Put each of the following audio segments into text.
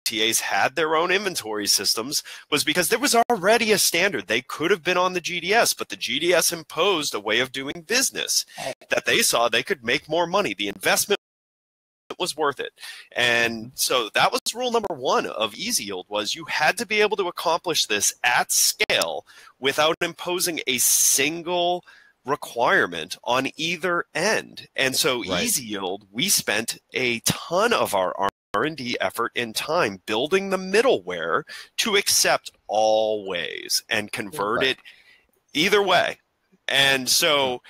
OTAs had their own inventory systems was because there was already a standard. They could have been on the GDS, but the GDS imposed a way of doing business that they saw they could make more money. The investment was worth it. And so that was rule number one of Easy Yield, was you had to be able to accomplish this at scale without imposing a single requirement on either end. And so Easy Yield, we spent a ton of our R&D effort and time building the middleware to accept all ways and convert it either way. And so,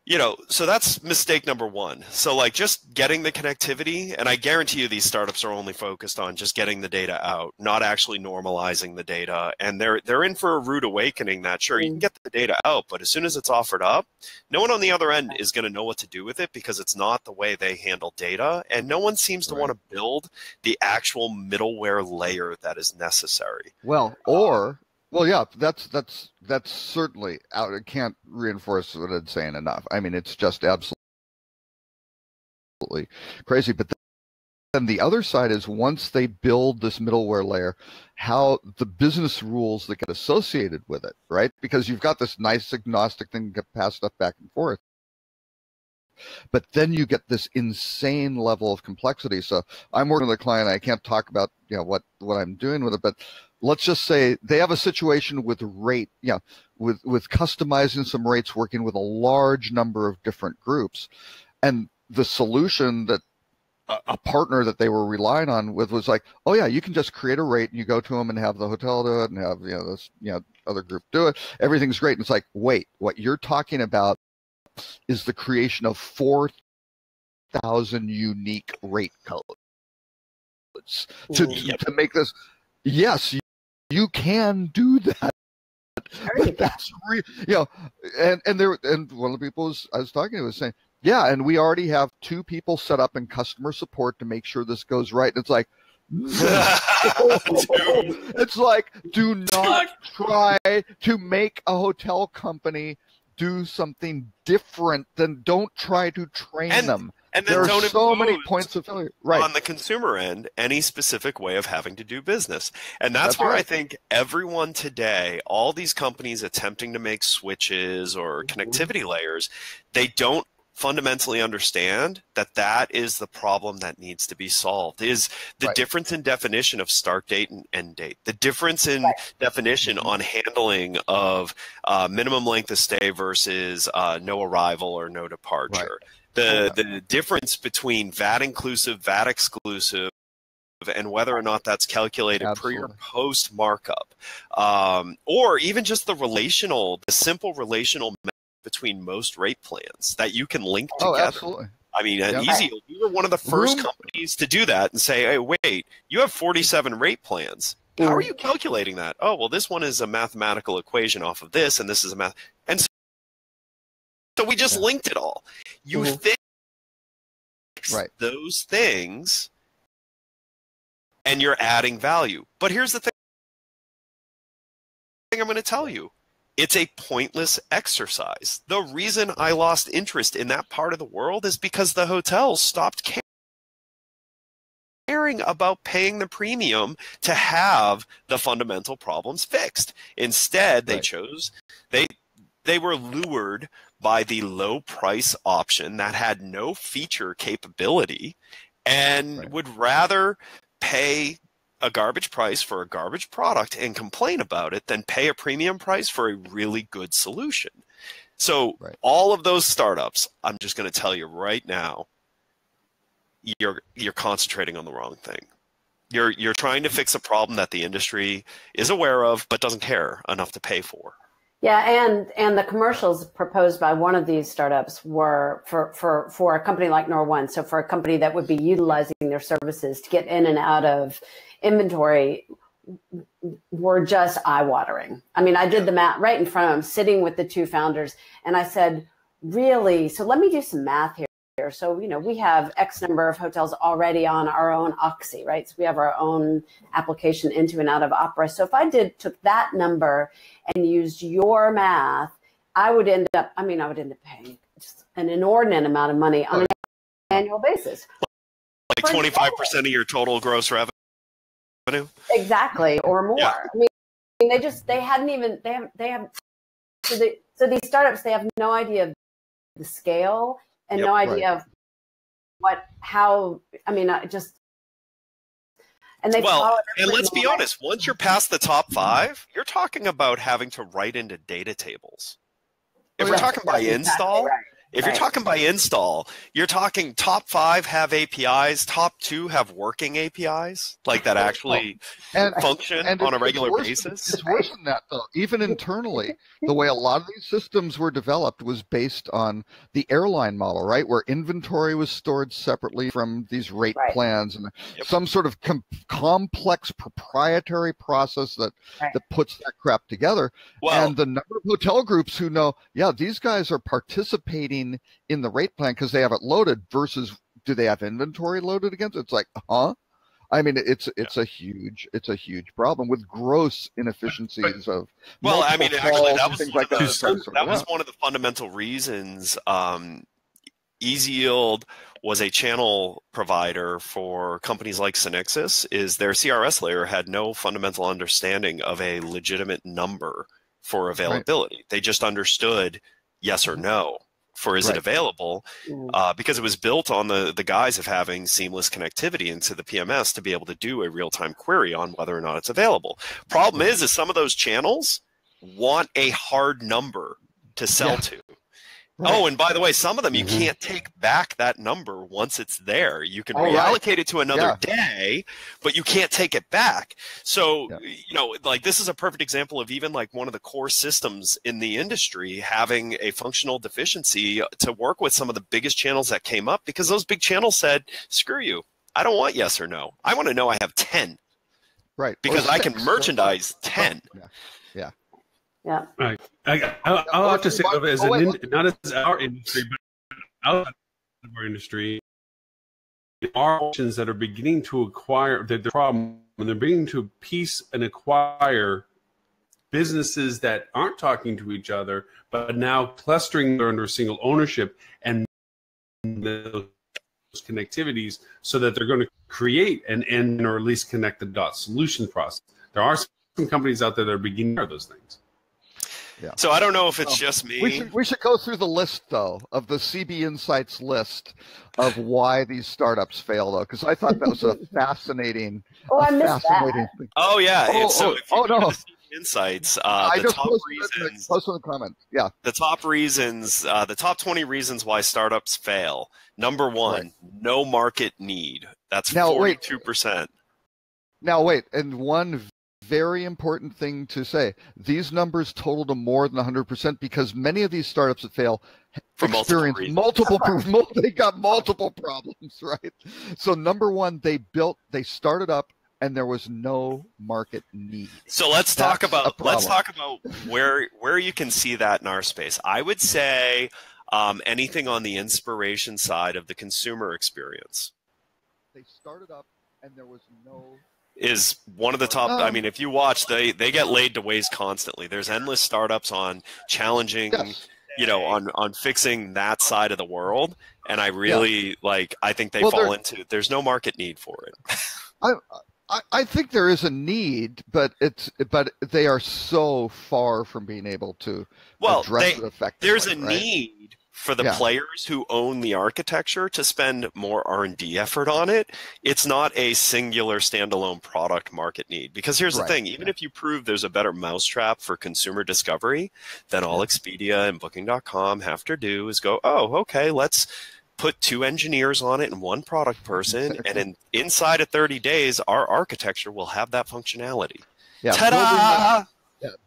you know, so that's mistake number one. So like just getting the connectivity, and I guarantee you these startups are only focused on just getting the data out, not actually normalizing the data. And they're in for a rude awakening that, sure, you can get the data out, but as soon as it's offered up, no one on the other end is going to know what to do with it because it's not the way they handle data. And no one seems to want to build the actual middleware layer that is necessary. Well, well, yeah, that's certainly out. I can't reinforce what I'm saying enough. I mean, it's just absolutely crazy. But then the other side is, once they build this middleware layer, how the business rules that get associated with it, right? Because you've got this nice agnostic thing that can pass stuff back and forth. But then you get this insane level of complexity. So I'm working with a client. I can't talk about, you know, what I'm doing with it, but let's just say they have a situation with rate, you know, with customizing some rates, working with a large number of different groups. And the solution that a partner that they were relying on with was like, oh yeah, you can just create a rate and you go to them and have the hotel do it and have, you know, this, you know, other group do it. Everything's great. And it's like, wait, what you're talking about is the creation of 4,000 unique rate codes to make this. Yes, you can do that. But that's real, you know. And one of the people I was talking to was saying, yeah, and we already have 2 people set up in customer support to make sure this goes right. And it's like, it's like, do not try to make a hotel company do something different. Don't try to train them. And then there don't are so many points of failure on the consumer end, any specific way of having to do business. And that's where I think everyone today, all these companies attempting to make switches or connectivity layers, they don't fundamentally understand that that is the problem that needs to be solved, is the difference in definition of start date and end date, the difference in definition on handling of minimum length of stay versus no arrival or no departure. The difference between VAT inclusive, VAT exclusive, and whether or not that's calculated pre or post markup, or even just the simple relational between most rate plans that you can link together. Oh, absolutely. I mean, Easy, we were one of the first companies to do that and say, hey, wait, you have 47 rate plans. How are you calculating that? Oh, well, this one is a mathematical equation off of this, and this is a math. And so we just linked it all. You fix those things, and you're adding value. But here's the thing I'm going to tell you. It's a pointless exercise. The reason I lost interest in that part of the world is because the hotels stopped caring about paying the premium to have the fundamental problems fixed. Instead, they chose, they were lured by the low price option that had no feature capability and would rather pay a garbage price for a garbage product and complain about it than pay a premium price for a really good solution. So all of those startups, I'm just going to tell you right now, you're concentrating on the wrong thing. You're trying to fix a problem that the industry is aware of but doesn't care enough to pay for. Yeah, and the commercials proposed by one of these startups were for a company like Nor1, so for a company that would be utilizing their services to get in and out of inventory, were just eye-watering. I mean, I did the math right in front of them, sitting with the 2 founders, and I said, really? So let me do some math here. So, you know, we have X number of hotels already on our own Oxy, right? So we have our own application into and out of Opera. So if I took that number and used your math, I would end up paying just an inordinate amount of money on an annual basis. Like 25% of your total gross revenue? revenue. Exactly, or more. Yeah. I mean, they hadn't even, they have, so these startups, they have no idea of the scale and Yep. no idea of and they well, and let's be honest, once you're past the top 5, you're talking about having to write into data tables. If we're talking by install, if you're talking by install, you're talking top 5 have APIs, top 2 have working APIs, like that actually function on a regular basis. It's worse than that, though. Even internally, the way a lot of these systems were developed was based on the airline model, right? Where inventory was stored separately from these rate plans and some sort of complex proprietary process that puts that crap together. Well, and the number of hotel groups who know, these guys are participating in the rate plan because they have it loaded versus do they have inventory loaded against it? It's like, I mean, it's a huge problem with gross inefficiencies of actually, that was things like that. That was one of the fundamental reasons. EasyYield was a channel provider for companies like Synixis. Is their CRS layer had no fundamental understanding of a legitimate number for availability. They just understood yes or no for is it available, because it was built on the guise of having seamless connectivity into the PMS to be able to do a real-time query on whether or not it's available. Problem is some of those channels want a hard number to sell to. Oh, and by the way, some of them you can't take back that number once it's there. You can reallocate it to another day, but you can't take it back. So, like this is a perfect example of even like one of the core systems in the industry having a functional deficiency to work with some of the biggest channels that came up because those big channels said, screw you. I don't want yes or no. I want to know I have 10. Right. Because I can merchandise 10. Yeah. Right. I'll have to say, not as our industry, but outside of our industry, there are options that are beginning to acquire the problem, and they're beginning to piece and acquire businesses that aren't talking to each other, but now clustering under a single ownership and those connectivities so that they're going to create an end or at least connect the dot solution process. There are some companies out there that are beginning to do those things. Yeah. So I don't know if it's just me. We should go through the list, though, of the CB Insights list of why these startups fail, though, because I thought that was a fascinating. I missed that. Thing. Oh yeah. No. The CB Insights. The top reasons. Post in the comments. Yeah. The top reasons. The top 20 reasons why startups fail. Number 1, no market need. That's 42%. Now wait, and one very important thing to say, these numbers total to more than 100% because many of these startups that fail experience multiple they got multiple problems, right? So number 1, they started up and there was no market need. So let's talk about where you can see that in our space. I would say anything on the inspiration side of the consumer experience. They started up and there was no is one of the top. I mean, if you watch, they get laid to waste constantly. There's endless startups on challenging, on fixing that side of the world. And I really I think they fall into, there's no market need for it. I think there is a need, but they are so far from being able to address it effectively. There's a need for the players who own the architecture to spend more R&D effort on it. It's not a singular standalone product market need. Because here's the thing, even if you prove there's a better mousetrap for consumer discovery, then all Expedia and Booking.com have to do is go, oh, okay, let's put 2 engineers on it and 1 product person, and inside of 30 days, our architecture will have that functionality. Yeah, ta-da!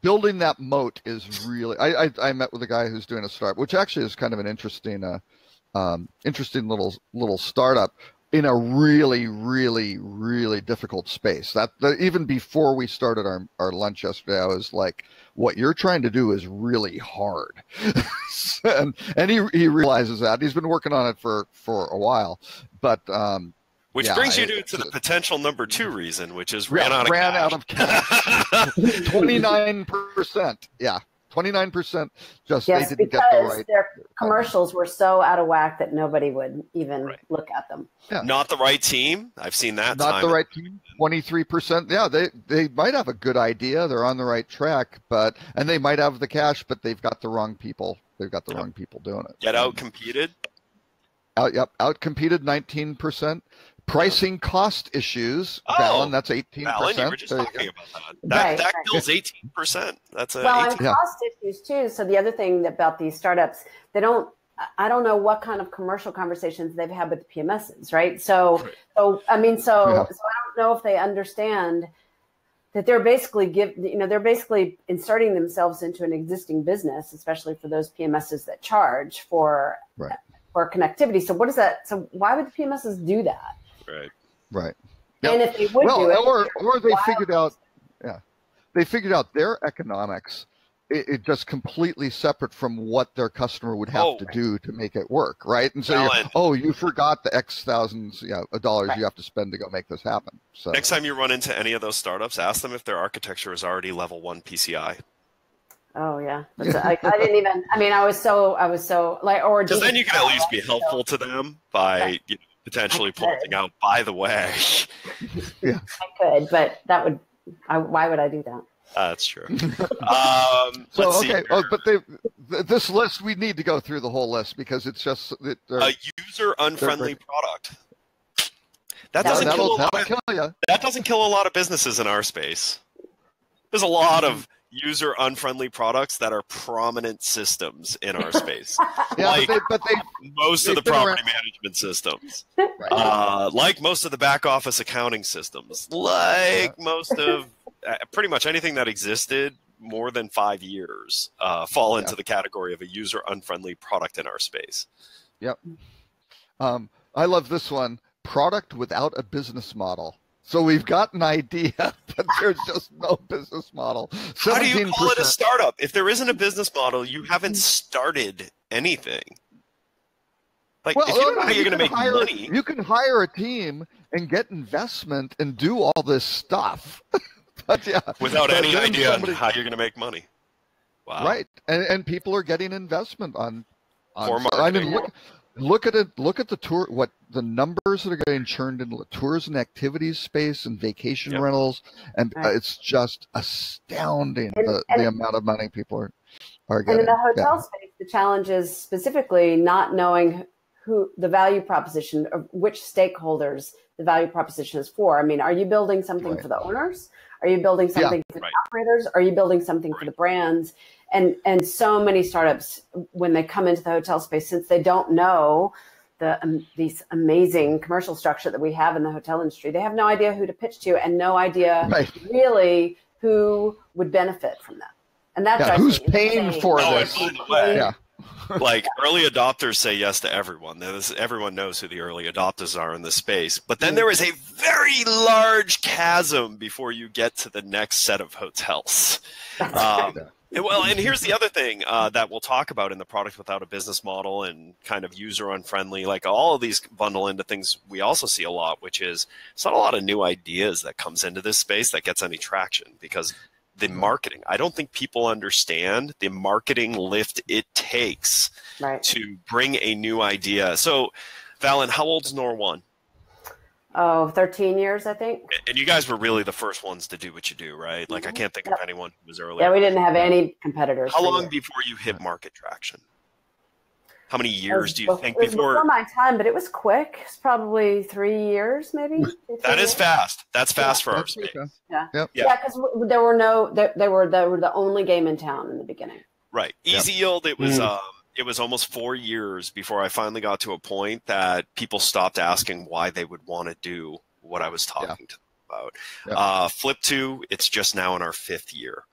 Building that moat is really. I met with a guy who's doing a startup, which actually is kind of an interesting little startup in a really, really, really difficult space. That even before we started our lunch yesterday, I was like, "What you're trying to do is really hard," and he realizes that. He's been working on it for a while, but. Which brings you to the potential number 2 reason, which is ran out of cash. 29%. Yeah, 29% just Yes, they didn't get the right. Their commercials were so out of whack that nobody would even look at them. Yeah. Not the right team. I've seen that. Not the right team. 23%. Yeah, they might have a good idea. They're on the right track, and they might have the cash, but they've got the wrong people. They've got the wrong people doing it. Get out competed. Outcompeted 19%. Pricing cost issues, Valen, that's 18%. Valen, you were just talking about that. That kills 18%. That's a well, and cost issues too. So the other thing about these startups, I don't know what kind of commercial conversations they've had with the PMSs, right? So I don't know if they understand that they're basically they're basically inserting themselves into an existing business, especially for those PMSs that charge for connectivity. So what is that? So why would the PMSs do that? Right. And if they would do it, or they figured out, they figured out their economics. It just completely separate from what their customer would have to do to make it work, right? And so, you forgot the X thousands of dollars you have to spend to go make this happen. So next time you run into any of those startups, ask them if their architecture is already level 1 PCI. Oh yeah, I didn't even. I mean, I was so like, or because then you can at least be helpful to them by potentially pointing out. By the way, I could, but that would. Why would I do that? That's true. But this list, we need to go through the whole list because it's just a user unfriendly product. That doesn't kill a lot of businesses in our space. There's a lot of user unfriendly products that are prominent systems in our space. Most of the property management systems, like most of the back office accounting systems, like most of pretty much anything that existed more than 5 years fall into the category of a user unfriendly product in our space. Yep. I love this one. Product without a business model. So we've got an idea, but there's just no business model. 17%. How do you call it a startup? If there isn't a business model, you haven't started anything. Like, if you don't know how you're going to make money. You can hire a team and get investment and do all this stuff. Without any idea on how you're going to make money. Wow. Right. And people are getting investment on marketing. I mean, look at it. Look at the tour. What the numbers that are getting churned in the tours and activities space and vacation rentals, and it's just astounding the amount of money people are getting. And in the hotel space, the challenge is specifically not knowing who the value proposition of which stakeholders the value proposition is for. I mean, are you building something for the owners? Are you building something for the operators? Are you building something for the brands? And so many startups, when they come into the hotel space, since they don't know these amazing commercial structure that we have in the hotel industry, they have no idea who to pitch to and no idea really who would benefit from that. And that's who's paying for this. Like early adopters say yes to everyone. Everyone knows who the early adopters are in this space. But then there is a very large chasm before you get to the next set of hotels. And here's the other thing that we'll talk about in the product without a business model and kind of user unfriendly. Like all of these bundle into things we also see a lot, which is it's not a lot of new ideas that comes into this space that gets any traction because the marketing. I don't think people understand the marketing lift it takes to bring a new idea. So, Valen, how old's Nor1? 13 years, I think. And you guys were really the first ones to do what you do, right? Like, I can't think of anyone who was earlier. Yeah, we didn't have any competitors. How long before you hit market traction? How many years do you think before my time? But it was quick. It's probably 3 years, maybe. That is fast. That's fast for our space. Yeah, because they were the only game in town in the beginning. Right. Easy Yield. It was almost 4 years before I finally got to a point that people stopped asking why they would want to do what I was talking to them about. Flip2, it's just now in our 5th year.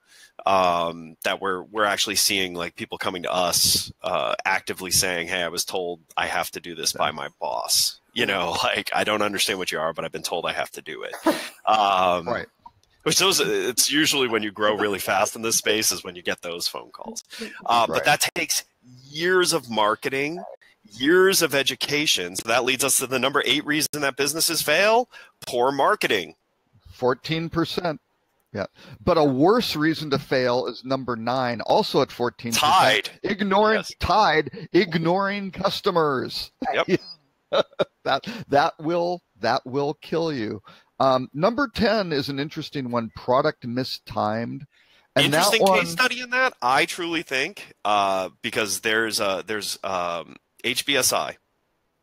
That we're actually seeing like people coming to us actively saying, hey, I was told I have to do this by my boss. You know, like I don't understand what you are, but I've been told I have to do it. Which it's usually when you grow really fast in this space is when you get those phone calls. But that takes years of marketing, years of education. So that leads us to the number 8 reason that businesses fail: poor marketing. 14%. Yeah, but a worse reason to fail is number 9, also at 14%. Tide. Ignoring Yes. Tide, ignoring customers. Yep. that will kill you. Number 10 is an interesting one. Product mistimed. And Interesting that one, case study in that, I truly think, because there's HBSI.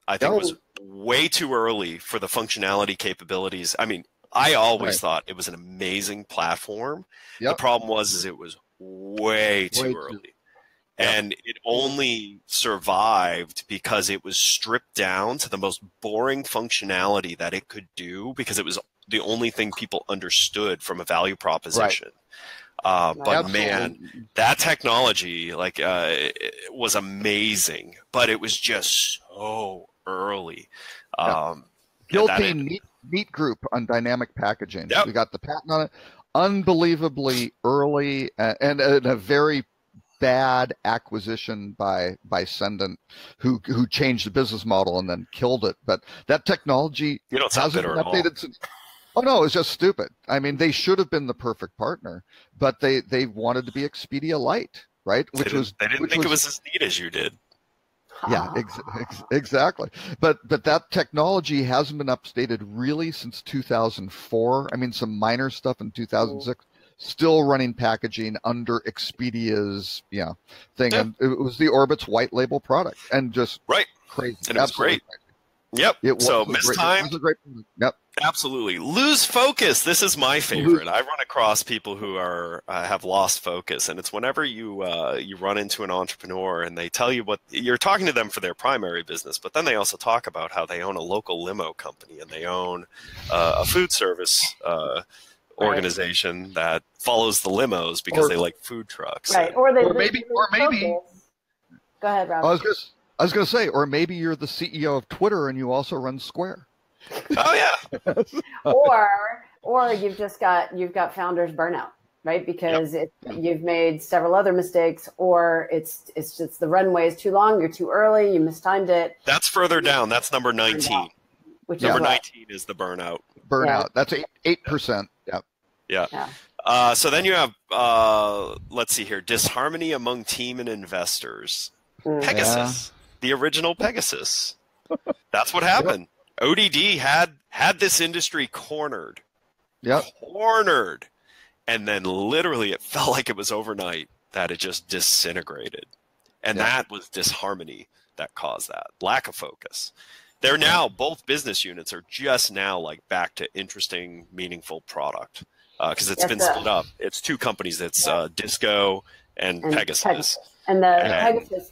I think was way too early for the functionality capabilities. I mean, I always thought it was an amazing platform. Yep. The problem was it was way too early. And it only survived because it was stripped down to the most boring functionality that it could do, because it was the only thing people understood from a value proposition. But Absolutely. man, that technology was amazing, but it was just so early. Guilty Neat Group on dynamic packaging. Yep. We got the patent on it. Unbelievably early and a very bad acquisition by Sendent, who changed the business model and then killed it. But that technology hasn't been updated since. Oh no, it's just stupid. I mean, they should have been the perfect partner, but they wanted to be Expedia Lite, right? They didn't think it was as neat as you did. Yeah, exactly. But that technology hasn't been updated really since 2004. I mean, some minor stuff in 2006. Still running packaging under Expedia's thing, and it was the Orbitz white label product, and just crazy. And it was great. Yep. So mistimed. Yep. Absolutely. Lose focus. This is my favorite. I run across people who are have lost focus, and it's whenever you run into an entrepreneur and they tell you what you're talking to them for their primary business, but then they also talk about how they own a local limo company and they own a food service organization that follows the limos because they like food trucks. Right. Or maybe. Go ahead, Rob. I was going to say, or maybe you're the CEO of Twitter and you also run Square. Oh yeah. or you've got founders burnout, right? Because you've made several other mistakes, or it's just the runway is too long, you're too early, you mistimed it. That's further down. That's number 19. Which number 19 is the burnout. That's 8%. Yeah. So then you have let's see here, disharmony among team and investors. Pegasus, the original Pegasus. That's what happened. ODD had this industry cornered. Cornered. And then literally it felt like it was overnight that it just disintegrated. And that was disharmony that caused that. Lack of focus. They're now, both business units are just now like back to interesting, meaningful product. Because it's been split up. It's two companies. It's Disco and Pegasus. And Pegasus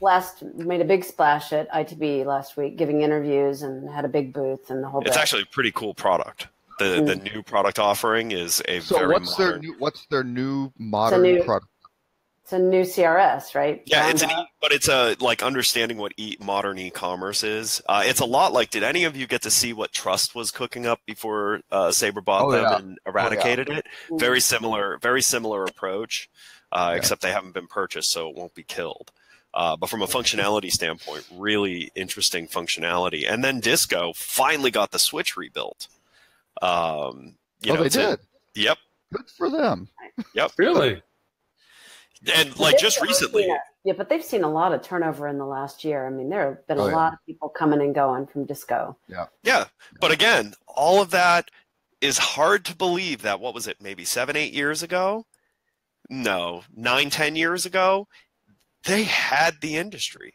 made a big splash at ITB last week, giving interviews and had a big booth and the whole. It's actually a pretty cool product. The new product offering is very modern. What's their new modern product? It's a new CRS, right? Yeah, it's like understanding what modern e-commerce is. It's a lot like. Did any of you get to see what Trust was cooking up before Sabre bought them and eradicated it? Very similar approach, except they haven't been purchased, so it won't be killed. But from a functionality standpoint, really interesting functionality. And then Disco finally got the Switch rebuilt. They did. Yep. Good for them. Yep. Really. And like just recently. But they've seen a lot of turnover in the last year. I mean, there have been a lot of people coming and going from Disco. Yeah. But again, all of that is hard to believe that, what was it, maybe 7-8 years ago? No, 9-10 years ago, they had the industry.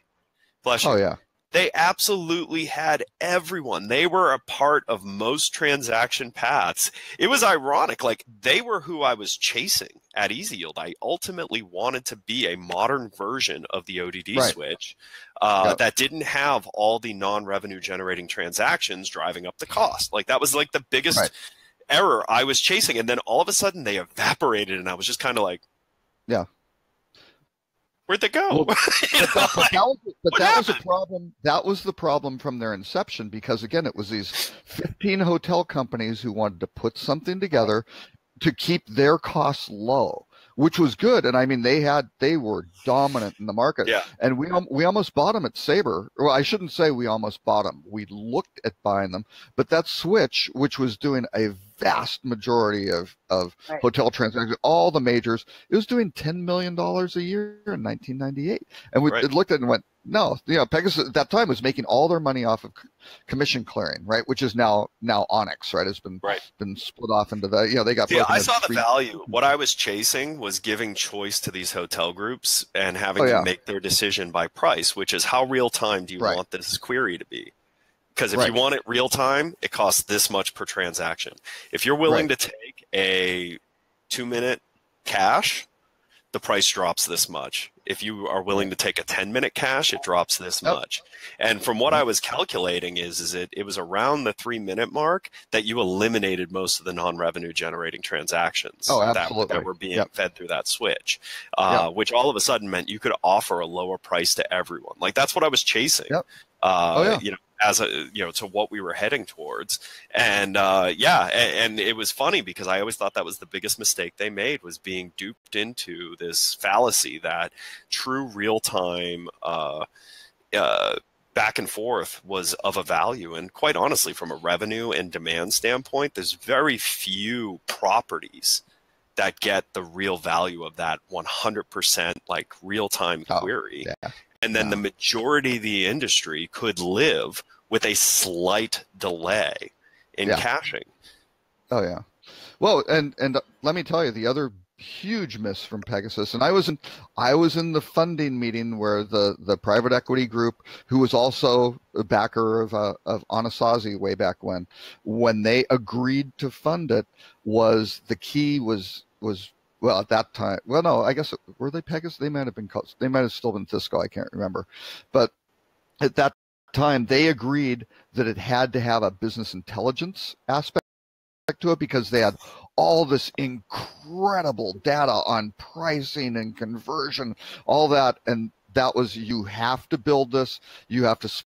Bless you. Oh, yeah. They absolutely had everyone. They were a part of most transaction paths. It was ironic. Like, they were who I was chasing at Easy Yield. I ultimately wanted to be a modern version of the ODD switch that didn't have all the non-revenue generating transactions driving up the cost. Like, that was like the biggest error I was chasing. And then all of a sudden they evaporated and I was just kind of like, where'd they go? Well, that was a problem. That was the problem from their inception, because again, it was these 15 hotel companies who wanted to put something together to keep their costs low, which was good. And I mean, they were dominant in the market. Yeah. And we almost bought them at Sabre. Well, I shouldn't say we almost bought them. We looked at buying them, but that switch, which was doing a vast majority of Right. hotel transactions, all the majors. It was doing $10 million a year in 1998. And we Right. looked at it and went, no, Pegasus at that time was making all their money off of commission clearing, right? Which is now Onyx, right? It's been split off into the, they got. Yeah, I saw the value. What I was chasing was giving choice to these hotel groups and having to make their decision by price, which is how real time do you want this query to be? Because if you want it real time, it costs this much per transaction. If you're willing to take a 2-minute cash, the price drops this much. If you are willing to take a 10-minute cash, it drops this much. And from what I was calculating is it was around the 3-minute mark that you eliminated most of the non-revenue generating transactions that were being fed through that switch, which all of a sudden meant you could offer a lower price to everyone. Like that's what I was chasing. As to what we were heading towards. And and it was funny because I always thought that was the biggest mistake they made, was being duped into this fallacy that true real-time back and forth was of a value. And quite honestly, from a revenue and demand standpoint, there's very few properties that get the real value of that 100% like real-time query. And then the majority of the industry could live with a slight delay in caching. Oh yeah. Well, and let me tell you the other huge miss from Pegasus, and I was in the funding meeting where the private equity group, who was also a backer of Anasazi way back when they agreed to fund it, was the key was well, at that time, well, no, I guess, were they Pegasus? They might have been called, they might have still been Cisco. I can't remember. But at that time, they agreed that it had to have a business intelligence aspect to it because they had all this incredible data on pricing and conversion, all that. And that was, you have to build this, you have to split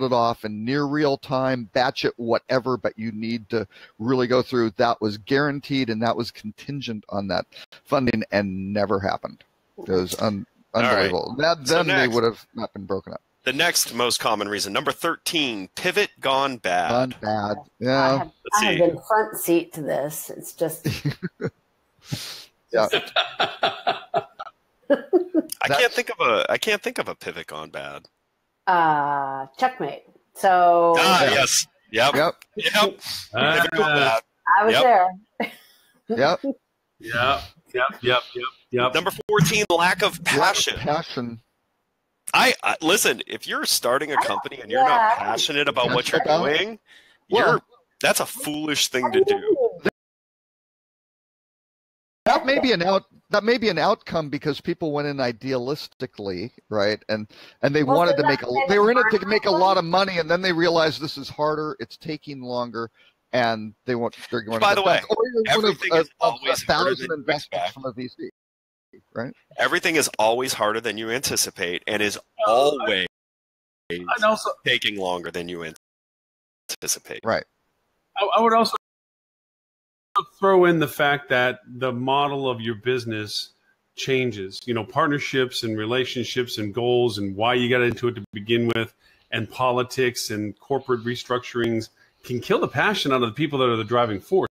it off in near real time, batch it, whatever, but you need to really go through. That was guaranteed, and that was contingent on that funding, and never happened. It was unbelievable. Then they would have not been broken up. The next most common reason, number 13, pivot gone bad. Gone bad. Yeah. I have been front seat to this. It's just. I can't think of a pivot gone bad. Checkmate. So. Yes. Yep. Pivot gone bad. I was there. Yep. Number 14, lack of passion. I listen, if you're starting a company and you're not passionate about what you're doing, that's a foolish thing to do. That may be an outcome because people went in idealistically, right? And they wanted to they were in it to make a lot of money, and then they realized this is harder, it's taking longer, and they're going. By the way, everything is always harder than investments from a VC, right? Everything is always harder than you anticipate, and is always taking longer than you anticipate. Right. I would also throw in the fact that the model of your business changes. Partnerships and relationships and goals and why you got into it to begin with, and politics and corporate restructurings can kill the passion out of the people that are the driving force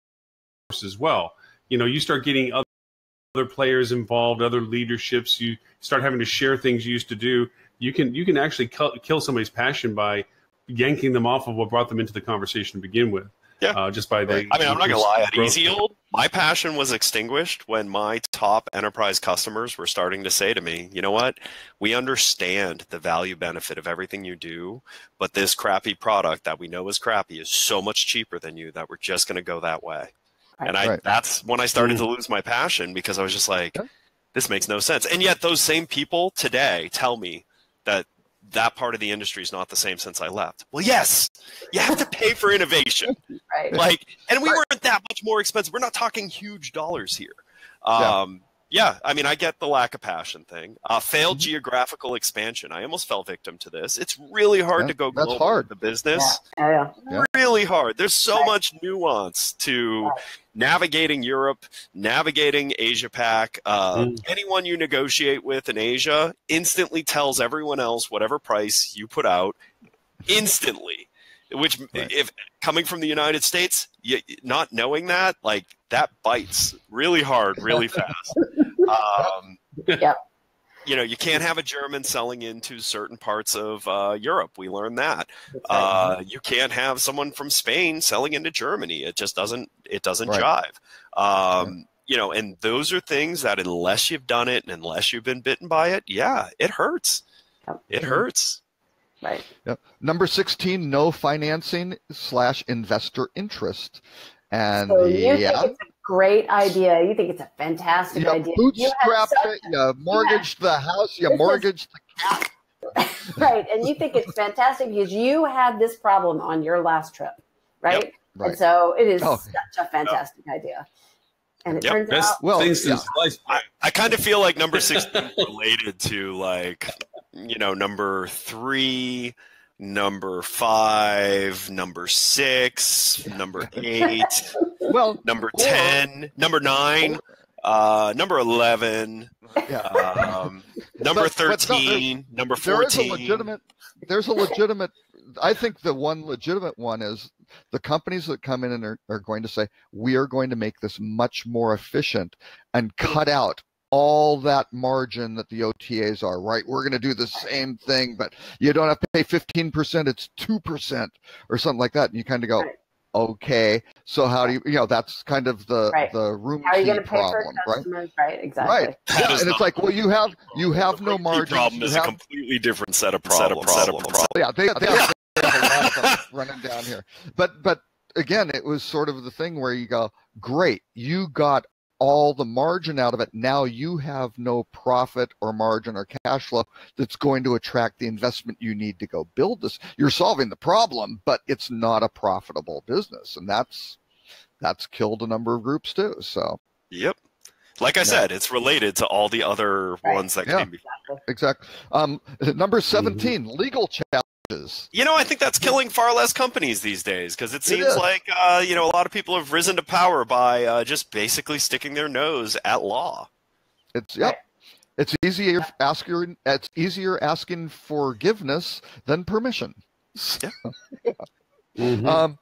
as well. You start getting other players involved, other leaderships. You start having to share things you used to do. You can actually kill somebody's passion by yanking them off of what brought them into the conversation to begin with. Yeah. Just by I'm not going to lie. At EasyOld, my passion was extinguished when my top enterprise customers were starting to say to me, you know what? We understand the value benefit of everything you do, but this crappy product that we know is crappy is so much cheaper than you that we're just going to go that way. And that's when I started to lose my passion, because I was just like, this makes no sense. And yet those same people today tell me that part of the industry is not the same since I left. Well, yes, you have to pay for innovation. Right. And we weren't that much more expensive. We're not talking huge dollars here. I mean, I get the lack of passion thing. Failed geographical expansion. I almost fell victim to this. It's really hard to go global with the business. Really hard. There's so much nuance to navigating Europe, navigating Asia Pac. Anyone you negotiate with in Asia instantly tells everyone else whatever price you put out instantly. Which, Right. if coming from the United States, not knowing that, like, that bites really hard, really fast. Yep. You know, you can't have a German selling into certain parts of Europe. We learned that. That's right. You can't have someone from Spain selling into Germany. It just doesn't. It doesn't Right. jive. You know, and those are things that unless you've done it and unless you've been bitten by it, yeah, it hurts. Yep. It hurts. Right. Yep. Number 16, no financing / investor interest. And So you think yeah, it's a great idea. You think it's a fantastic you idea. You have bootstrapped such- it, you mortgaged the house, you This is- mortgaged the right. And you think it's fantastic because you had this problem on your last trip, right? Yep. Right. And so it is Oh. such a fantastic idea. And it Yep. turns Best out, Well, thing since yeah. sliced bread. I kind of feel like number 16 related to, like, you know, number 3, number 5, number 6, number 8, Well, number 10, number 9, number 11, yeah. number But no, 13, number There is 14. there's a legitimate, I think the one legitimate one is the companies that come in and are going to say, we are going to make this much more efficient and cut out all that margin that the OTAs are, right? We're going to do the same thing, but you don't have to pay 15%, it's 2% or something like that. And you kind of go, Right. okay, so how do you know, that's kind of the, Right. the room how are you key going to pay for problem, right? customers? Right. Exactly. Right. That Yeah, is and not it's like, well, you have The no rookie margins. problem you is have, a completely different set of problems. yeah, they have a lot of them running down here. But again, it was sort of the thing where you go, great, you got all the margin out of it. Now you have no profit or margin or cash flow that's going to attract the investment you need to go build this. You're solving the problem, but it's not a profitable business, and that's killed a number of groups too. So Yep. Like I said, it's related to all the other Right. ones that Yeah. came before. exactly. Number 17, legal challenges. You know, I think that's killing far less companies these days because it seems is. like, you know, a lot of people have risen to power by just basically sticking their nose at law. It's It's easier asking forgiveness than permission. Mhm.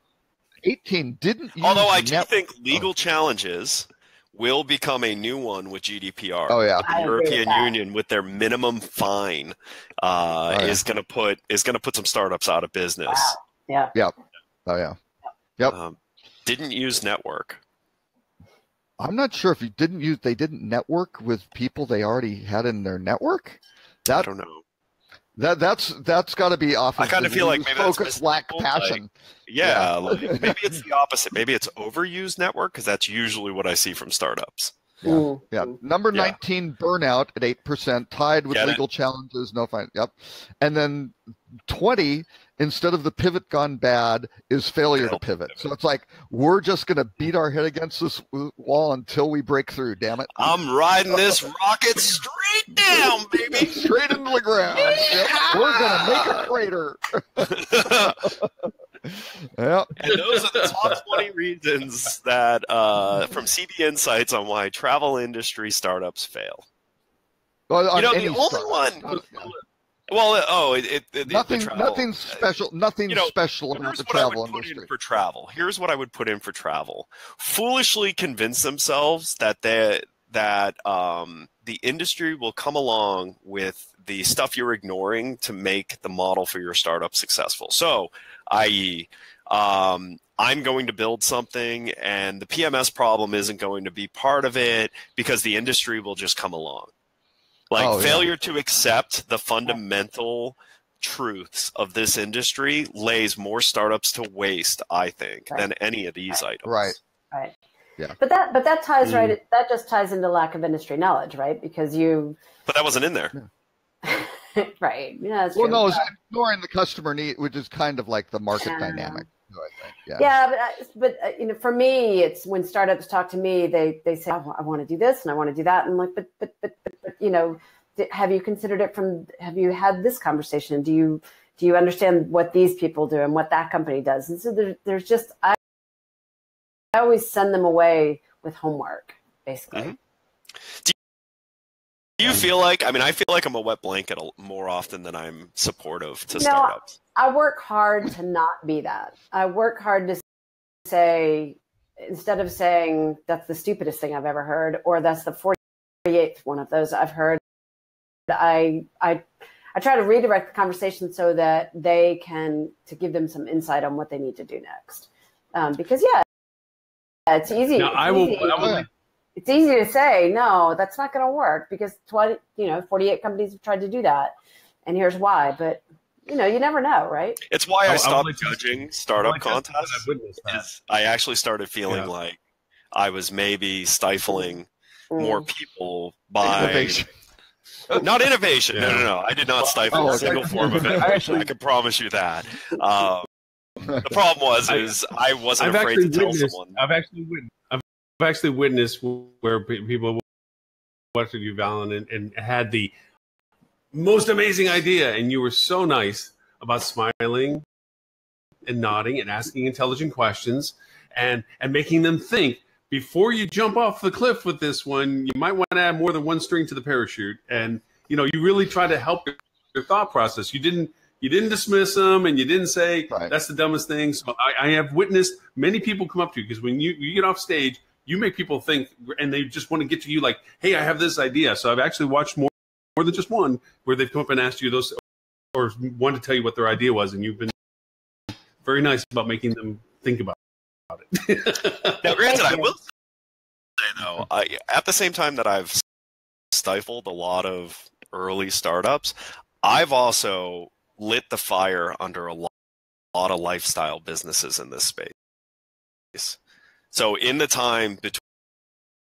18 didn't use Although I do think legal challenges will become a new one with GDPR. Oh, yeah. The I agree with European that. Union with their minimum fine yeah. is going to put some startups out of business. Yeah. Oh yeah. Yep. Didn't use network. I'm not sure if they didn't network with people they already had in their network. I don't know. That's got to be off. I kind of feel like maybe that's focus, lack misleading, passion. Yeah, like, maybe it's the opposite. Maybe it's overused network because that's usually what I see from startups. Mm. Yeah. Number Yeah. 19, burnout at 8%, tied with Get it? legal challenges, no fine. Yep. And then 20, instead of the pivot gone bad, is failure to pivot. So it's like, we're just going to beat our head against this wall until we break through, damn it. I'm riding this rocket straight down, baby. Straight into the ground. Yep. We're going to make a crater. Yep. And those are the top 20 reasons that from CB Insights on why travel industry startups fail. Well, on You know, any the only startup. one. Yeah. Well, Nothing, the travel. nothing special. Nothing You know, special about Here's the what I travel would put industry. in for travel. Here's what I would put in for travel. Foolishly convince themselves that the industry will come along with the stuff you're ignoring to make the model for your startup successful. So, i.e., I'm going to build something and the PMS problem isn't going to be part of it because the industry will just come along. Like Oh, yeah. failure to accept the fundamental truths of this industry lays more startups to waste, I think, than any of these items. Right. Right. Yeah. But that ties right. That just ties into lack of industry knowledge, right? Because But that wasn't in there. right. Yeah. That's Well, true. no, it's ignoring the customer need, which is kind of like the market dynamic. I think. Yeah. Yeah, but you know, for me, it's when startups talk to me, they say, I want to do this and I want to do that, and I'm like, but you know, have you considered it from? Have you had this conversation? Do you understand what these people do and what that company does? And so there's just I always send them away with homework, basically. Mhm. you feel like, I mean, I feel like I'm a wet blanket more often than I'm supportive to startups. I work hard to not be that. I work hard to say, instead of saying that's the stupidest thing I've ever heard, or that's the 48th one of those I've heard, I try to redirect the conversation so that they can, to give them some insight on what they need to do next. Because it's easy. It's easy to say, no, that's not going to work because 48 companies have tried to do that, and here's why. But you never know, right? It's why I stopped judging startup contests. I actually started feeling like I was maybe stifling more people by innovation. Not innovation. No. I did not stifle a single form of it. I can promise you that. The problem was I wasn't afraid to tell someone. I've actually witnessed where people watched you, Valen, and had the most amazing idea, and you were so nice about smiling and nodding and asking intelligent questions and making them think before you jump off the cliff with this one. You might want to add more than one string to the parachute, and you really try to help your thought process. You didn't dismiss them, and you didn't say that's the dumbest thing. So I have witnessed many people come up to you, because when you get off stage, you make people think, and they just want to get to you like, hey, I have this idea. So I've actually watched more than just one where they've come up and asked you those, or wanted to tell you what their idea was, and you've been very nice about making them think about it. Now, granted, I will say, though, at the same time that I've stifled a lot of early startups, I've also lit the fire under a lot of lifestyle businesses in this space. So in the time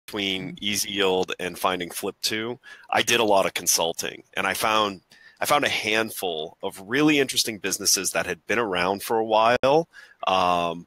between Easy Yield and finding Flip2, I did a lot of consulting, and I found a handful of really interesting businesses that had been around for a while,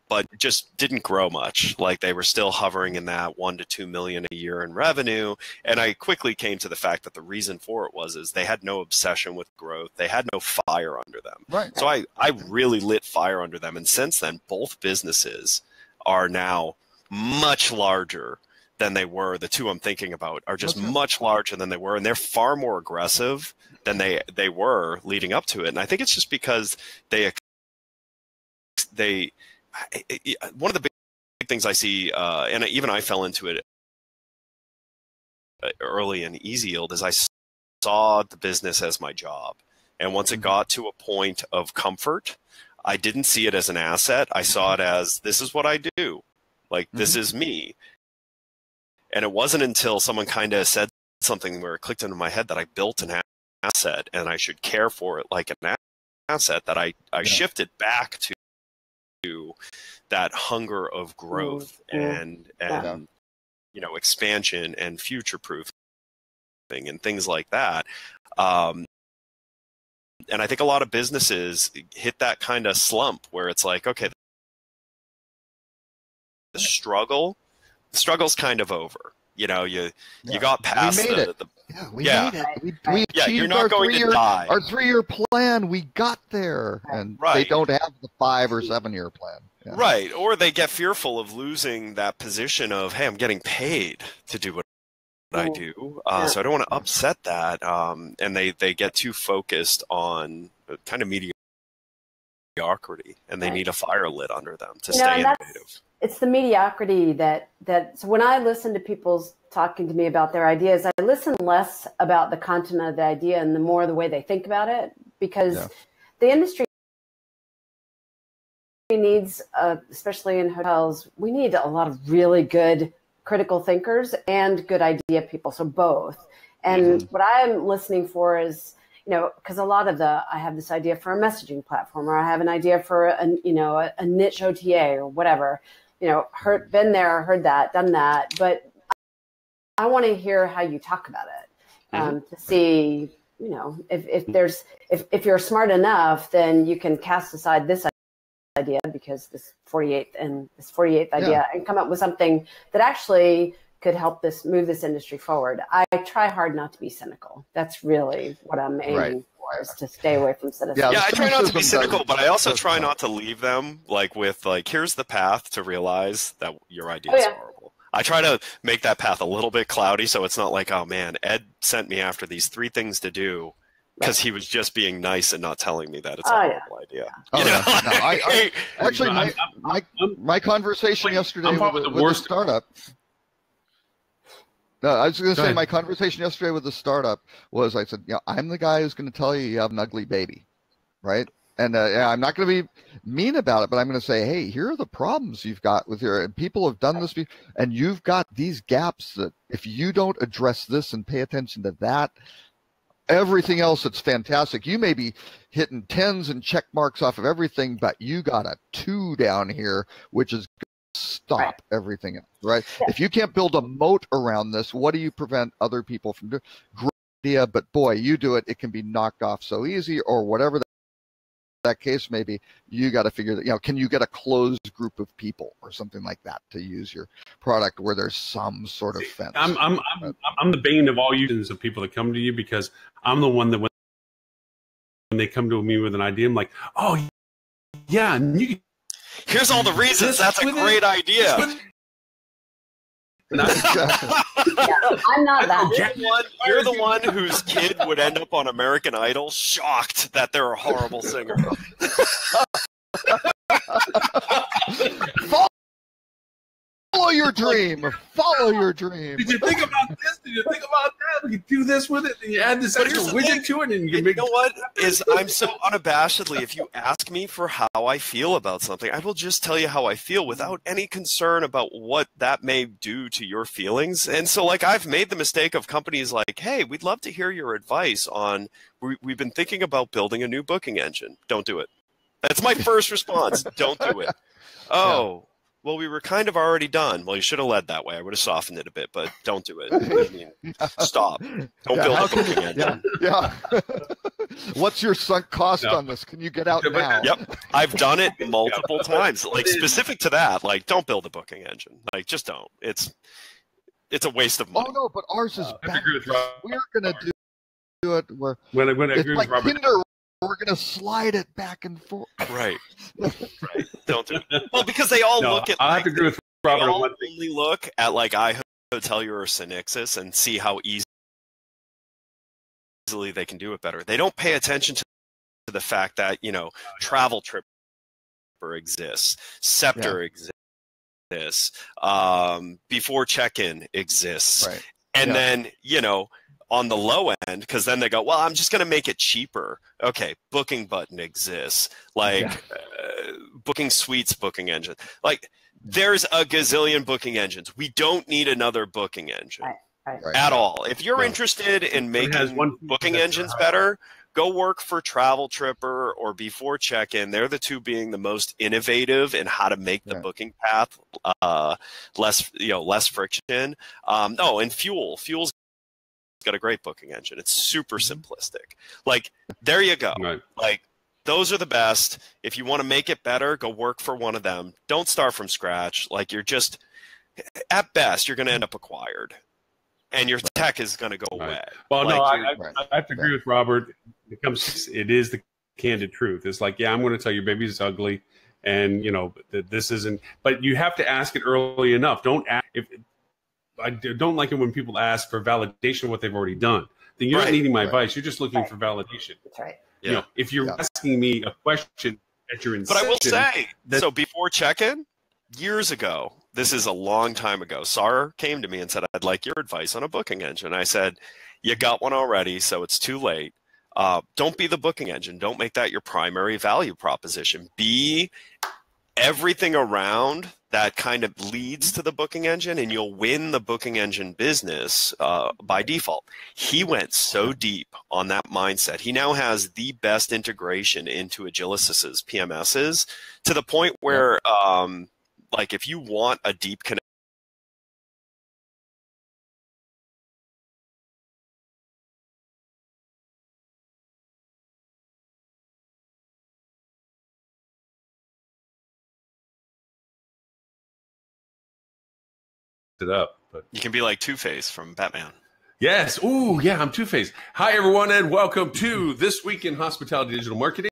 but just didn't grow much. Like, they were still hovering in that 1 to 2 million a year in revenue. And I quickly came to the fact that the reason for it is they had no obsession with growth. They had no fire under them. Right. So I really lit fire under them. And since then, both businesses are now much larger than they were. The two I'm thinking about are just much larger than they were, and they're far more aggressive than they were leading up to it. And I think it's just because one of the big things I see, and even I fell into it early in Easy Yield, is I saw the business as my job. And once it got to a point of comfort, I didn't see it as an asset. I saw it as, this is what I do. Like, this is me. And it wasn't until someone kind of said something where it clicked into my head that I built an asset and I should care for it like an asset, that I shifted back to that hunger of growth and expansion and future proofing and things like that. And I think a lot of businesses hit that kind of slump where it's like, okay, the struggle's kind over. You got past it. We made it. We achieved you're not going to die. Our 3-year plan. We got there, and they don't have the 5 or 7 year plan. Yeah. Right, or they get fearful of losing that position of, hey, I'm getting paid to do what I do, so I don't want to upset that. And they get too focused on kind of mediocrity, and they need a fire lit under them to stay innovative. It's the mediocrity that so when I listen to people talking to me about their ideas, I listen less about the content of the idea and the more the way they think about it, because the industry needs, especially in hotels, we need a lot of really good critical thinkers and good idea people. So both. And what I'm listening for is, because a lot of I have this idea for a messaging platform, or I have an idea for a niche OTA or whatever. Been there, heard that, done that, but I want to hear how you talk about it, to see, if you're smart enough, then you can cast aside this idea, because this 48th idea, and come up with something that actually could help move this industry forward. I try hard not to be cynical. That's really what I'm aiming for, is to stay away from cynicism. Yeah, I try not to be cynical, but I also try not to leave them with here's the path to realize that your idea is horrible. I try to make that path a little bit cloudy so it's not like, oh man, Ed sent me after these 3 things to do because he was just being nice and not telling me that it's a horrible idea. Oh, you know? No, actually, my conversation yesterday with a startup. No, I was going to say my conversation yesterday with the startup was, I said, I'm the guy who's going to tell you you have an ugly baby, right? And I'm not going to be mean about it, but I'm going to say, hey, here are the problems you've got with and people have done this, and you've got these gaps that if you don't address this and pay attention to that, everything else that's fantastic. You may be hitting 10s and check marks off of everything, but you got a 2 down here, which is going to stop everything else, right? Yeah. If you can't build a moat around this, what do you prevent other people from doing? Great idea, but boy, you do it, it can be knocked off so easy, or whatever that case may be. You got to figure that, can you get a closed group of people or something like that to use your product where there's some sort of fence? I'm the bane of all users of people that come to you, because I'm the one that when they come to me with an idea, I'm like, oh yeah, and you here's all the reasons. That's a great idea. I'm not that. You're the one whose kid would end up on American Idol, shocked that they're a horrible singer. Follow your dream. Follow your dream. Did you think about this? Did you think about that? You do this with it, and you add this extra widget to it, and you can make. You know what? I'm so unabashedly, if you ask me for how I feel about something, I will just tell you how I feel without any concern about what that may do to your feelings. And so, like, I've made the mistake of companies like, hey, we'd love to hear your advice on. We've been thinking about building a new booking engine. Don't do it. That's my first response. Don't do it. Oh. Yeah. Well, we were kind of already done. Well, you should have led that way. I would have softened it a bit, but don't do it. I mean, stop. Don't build a booking engine. Yeah. What's your sunk cost on this? Can you get out now? Yep. I've done it multiple times. Like, specific to that, like, don't build a booking engine. Like, just don't. It's a waste of money. Oh, no, but ours is better. We're going to do it where when I it's agree like with Robert. Tinder. We're going to slide it back and forth. Right. Don't do it. Well, because they all look at. I have to agree with Robert. They all only look at like iHotelier or Synixis and see how easily they can do it better. They don't pay attention to the fact that Travel Tripper exists, Scepter exists, Before Check-in exists, right. And then on the low end, because then they go, well, I'm just going to make it cheaper. Okay, Booking Button exists, like Booking Suites booking engine. Like, there's a gazillion booking engines. We don't need another booking engine at all. If you're interested in making booking engines better, go work for Travel Tripper or Before Check-in. They're the two being the most innovative in how to make the booking path less friction. And Fuel's got a great booking engine. It's super simplistic. Like, there you go. Right. Like, those are the best. If you want to make it better, go work for one of them. Don't start from scratch. Like, you're just, at best, you're going to end up acquired, and your tech is going to go away. Well, like, I have to agree with Robert. It is the candid truth. It's like, I'm going to tell your baby's ugly, and this isn't. But you have to ask it early enough. Don't ask I don't like it when people ask for validation of what they've already done. Then you're not needing my advice. You're just looking for validation. That's right. Yeah. If you're asking me a question at your inception. But I will say, so Before Check-in, years ago, this is a long time ago, SAR came to me and said, I'd like your advice on a booking engine. I said, you got one already, so it's too late. Don't be the booking engine. Don't make that your primary value proposition. Be everything around that kind of leads to the booking engine, and you'll win the booking engine business by default. He went so deep on that mindset. He now has the best integration into Agilisys's PMSs to the point where, like, if you want a deep connection, it up, but you can be like Two-Face from Batman. Yes. Ooh, yeah, I'm Two-Face. Hi, everyone, and welcome to This Week in Hospitality Digital Marketing.